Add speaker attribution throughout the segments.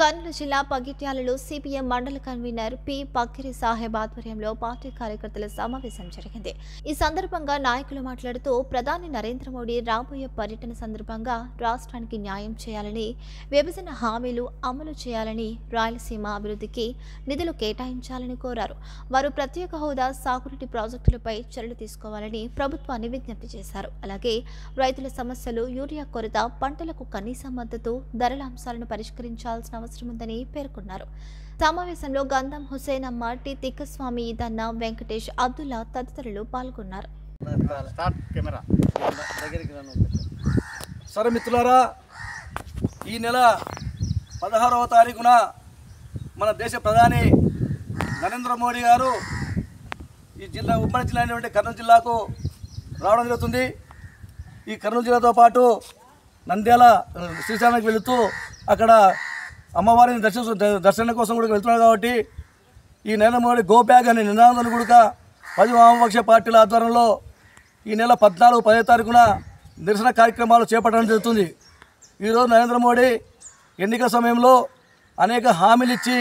Speaker 1: కర్నూలు జిల్లా పగిట్యాలలో సిపిఎం మండల convener P Pakkiri Saheb ఆధ్వర్యంలో పార్టీ కార్యకర్తల సమావేశం జరిగింది. ఈ సందర్భంగా నాయకులు మాట్లాడుతూ ప్రధాని నరేంద్ర మోడీ రాబోయే పర్యటన సందర్భంగా రాష్ట్రానికి న్యాయం చేయాలని, విభజన హామీలు అమలు చేయాలని, రాయలసీమ అభివృద్ధికి నిధులు కేటాయించాలని కోరారు. వారు ప్రత్యేక హోదా, సాగునీటి ప్రాజెక్టులపై చర్యలు తీసుకోవాలని ప్రభుత్వాన్ని విజ్ఞప్తి చేశారు. అలాగే రైతుల సమస్యలు, యూరియా కొరత, పంటలకు కనీస మద్దతు ధరల అంశాలను పరిష్కరించాల్సిన అవసరం ఉందని పేర్కొన్నారు. సమావేశంలో గంధం హుసేనమ్మ, టి తిక్కస్వామి, ఈదన్న, వెంకటేష్, అబ్దుల్లా తదితరులు పాల్గొన్నారు.
Speaker 2: సరే మిత్రులారా, ఈ నెల 16వ తారీఖున మన దేశ ప్రధాని నరేంద్ర మోడీ గారు ఈ జిల్లా ఉమ్మడి జిల్లా అయినటువంటి కర్నూలు జిల్లాకు రావడం జరుగుతుంది. ఈ కర్నూలు జిల్లాతో పాటు నంద్యాల శ్రీశైలానికి వెళుతూ అక్కడ అమ్మవారిని దర్శనం కోసం కూడా వెళ్తున్నారు. కాబట్టి ఈ నరేంద్ర మోడీ గో బ్యాగ్ అనే నినాదం కూడా 10 వామపక్ష పార్టీల ఆధ్వర్యంలో ఈ నెల 14, 10వ తారీఖున నిరసన కార్యక్రమాలు చేపట్టడం జరుగుతుంది. ఈరోజు నరేంద్ర మోడీ ఎన్నికల సమయంలో అనేక హామీలు ఇచ్చి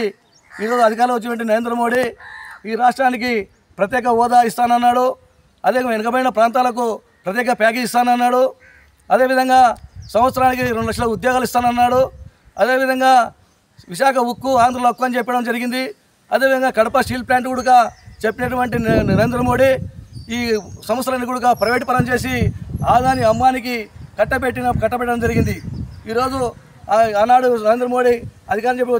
Speaker 2: ఈరోజు అధికారంలో వచ్చినటువంటి నరేంద్ర మోడీ ఈ రాష్ట్రానికి ప్రత్యేక హోదా ఇస్తానన్నాడు. అదేవిధంగా వెనుకబడిన ప్రాంతాలకు ప్రత్యేక ప్యాకేజ్ ఇస్తానన్నాడు. అదేవిధంగా సంవత్సరానికి 2 లక్షల ఉద్యోగాలు ఇస్తానన్నాడు. అదేవిధంగా విశాఖ ఉక్కు ఆంధ్రలో హక్కు అని చెప్పడం జరిగింది. అదేవిధంగా కడప స్టీల్ ప్లాంట్ కూడా చెప్పినటువంటి నరేంద్ర మోడీ ఈ సంస్థలన్నీ కూడా ప్రైవేట్ పరం చేసి ఆదాని అమ్మానికి కట్టబెట్టడం జరిగింది. ఈరోజు ఆనాడు నరేంద్ర మోడీ అధికారం చెప్పి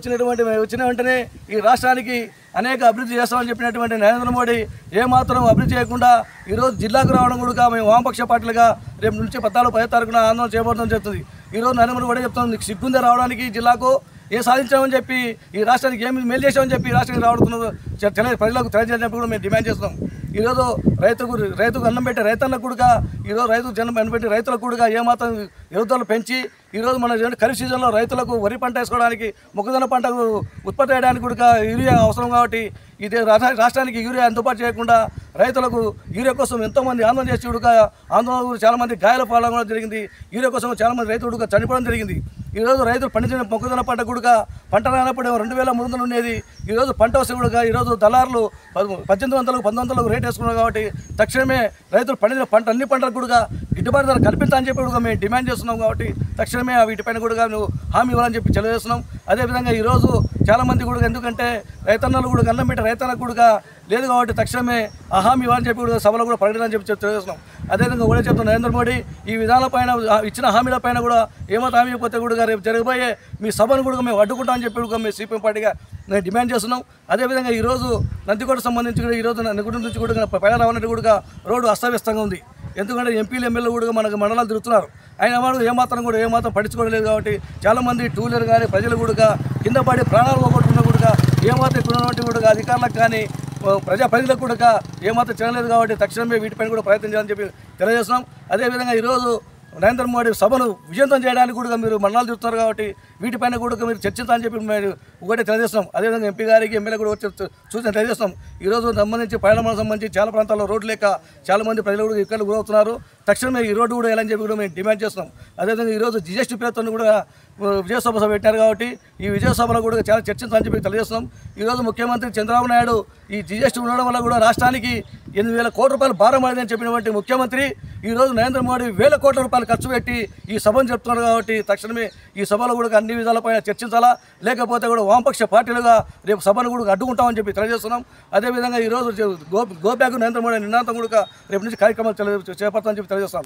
Speaker 2: వచ్చిన వెంటనే ఈ రాష్ట్రానికి అనేక అభివృద్ధి చేస్తామని చెప్పినటువంటి నరేంద్ర మోడీ ఏమాత్రం అభివృద్ధి చేయకుండా ఈరోజు జిల్లాకు రావడం కూడా మేము వామపక్ష పార్టీలుగా రేపు నుంచి 14, 10వ తారీఖున ఆందోళన చేయబోతుందని చెప్తుంది. ఈరోజు నరేంద్ర మోడీ చెప్తాను, నీకు సిగ్గుందే రావడానికి జిల్లాకు, ఏం సాధించామని చెప్పి ఈ రాష్ట్రానికి ఏమి మేలు చేసామని చెప్పి ఈ రాష్ట్రానికి రావడుతున్నదో ప్రజలకు తెలియజేయాలని కూడా మేము డిమాండ్ చేస్తున్నాం. ఈరోజు రైతుకు అన్నం పెట్టి రైతన్నకు కూడా ఈరోజు రైతు జన్మ అన్నం పెట్టి రైతులకు కూడా ఏమాత్రం ఎరువులు పెంచి ఈరోజు మన ఖరీఫ్ సీజన్లో రైతులకు వరి పంట వేసుకోవడానికి, మొక్కజొన్న పంటకు ఉత్పత్తి చేయడానికి కూడా యూరియా అవసరం. కాబట్టి ఇది రాష్ట్రానికి యూరియా అందుబాటు చేయకుండా రైతులకు యూరియా కోసం ఎంతోమంది ఆందోళన చేసి ఆందోళన చాలామంది గాయాల పాల్గొనడం జరిగింది. యూరియా కోసం చాలామంది రైతులు చనిపోవడం జరిగింది. ఈరోజు రైతులు పండించిన మొక్కజొన్న పంట కూడా పంట రానప్పుడు 2300 ఉండేది. ఈరోజు పంట వస్తే కూడా ఈరోజు దళారులు 1800, 1900 రేట్ వేసుకున్నారు. కాబట్టి తక్షణమే రైతులు పండించిన పంట అన్ని పంటలకు కూడా గిట్టుబాటు ధర కల్పించాలని చెప్పి కూడా మేము డిమాండ్ చేస్తున్నాం. కాబట్టి తక్షణమే వీటిపైన కూడా నువ్వు హామీ ఇవ్వాలని చెప్పి తెలియజేస్తున్నాం. అదేవిధంగా ఈరోజు చాలామంది కూడా ఎందుకంటే రైతన్నలు కూడా అన్నం పెట్టి రైతన్నకు కూడా లేదు కాబట్టి తక్షణమే ఆ హామీ ఇవ్వాలని చెప్పి కూడా సభలో కూడా ప్రకటన చెప్పి తెలియజేస్తున్నాం. అదేవిధంగా కూడా చెప్తున్నాం, నరేంద్ర మోడీ ఈ విధానాలపైన ఇచ్చిన హామీలపైన కూడా ఏమాత్రం హామీ ఇవ్వకపోతే కూడా రేపు జరగబోయే మీ సభను కూడా మేము అడ్డుకుంటామని చెప్పి కూడా మేము సిపిఎం పార్టీగా నేను డిమాండ్ చేస్తున్నాం. అదేవిధంగా ఈరోజు నందికోట సంబంధించి కూడా ఈరోజు నందికోట నుంచి కూడా పైన రావాలంటే కూడా రోడ్డు అస్తవ్యస్తంగా ఉంది. ఎందుకంటే ఎంపీలు, ఎమ్మెల్యేలు కూడా మనకు మండలాలు తిరుగుతున్నారు. ఆయన వాడు ఏమాత్రం పట్టించుకోవలేదు. కాబట్టి చాలామంది టూ వీలర్ కానీ ప్రజలు కూడా కింద పడి ప్రాణాలు పోగొట్టుకున్న కూడా ఏమాత్రం ఇక్కడ ఉన్నటువంటి కూడా అధికారులకు కానీ ప్రజలకు కూడా ఏమాత్రం చేయలేదు. కాబట్టి తక్షణమే వీటిపైన కూడా ప్రయత్నం చేయాలని చెప్పి తెలియజేస్తున్నాం. అదేవిధంగా ఈరోజు నరేంద్ర మోడీ సభను విజయవంతం చేయడానికి కూడా మీరు మండలాలు తిరుగుతున్నారు. కాబట్టి వీటిపైన కూడా మీరు చర్చించాలని చెప్పి మేము ఒకటే తెలియజేస్తున్నాం. అదేవిధంగా ఎంపీ గారికి, ఎమ్మెల్యే కూడా చూసి తెలియజేస్తాం. ఈరోజు సంబంధించి పైలమలకు సంబంధించి చాలా ప్రాంతాల్లో రోడ్లు లేక చాలామంది ప్రజలు కూడా ఇక్కడ గురవుతున్నారు. తక్షణమే ఈ రోడ్డు కూడా వెళ్ళని చెప్పి కూడా మేము డిమాండ్ చేస్తున్నాం. అదేవిధంగా ఈరోజు జిఎస్టీ పేరుతో కూడా విజయసభ పెట్టారు. కాబట్టి ఈ విజయసభలో కూడా చాలా చర్చించాలని చెప్పి తెలియజేస్తున్నాం. ఈరోజు ముఖ్యమంత్రి చంద్రబాబు నాయుడు ఈ జిఎస్టీ ఉండడం వల్ల కూడా రాష్ట్రానికి 8,000 కోట్ల రూపాయలు భారం పడిందని చెప్పినటువంటి ముఖ్యమంత్రి ఈరోజు నరేంద్ర మోడీ 1,000 కోట్ల రూపాయలు ఖర్చు పెట్టి ఈ సభను చెప్తున్నారు. కాబట్టి తక్షణమే ఈ సభలో కూడా అన్ని విధాలపైన చర్చించాలా, లేకపోతే కూడా వామపక్ష పార్టీలుగా రేపు సభను కూడా అడ్డుకుంటామని చెప్పి తెలియజేస్తున్నాం. అదేవిధంగా ఈరోజు గో బ్యాగ్ నరేంద్ర మోడీ నినాదం కూడా రేపు నుంచి కార్యక్రమాలు చేపడతామని చెప్పి తెలియజేస్తాం.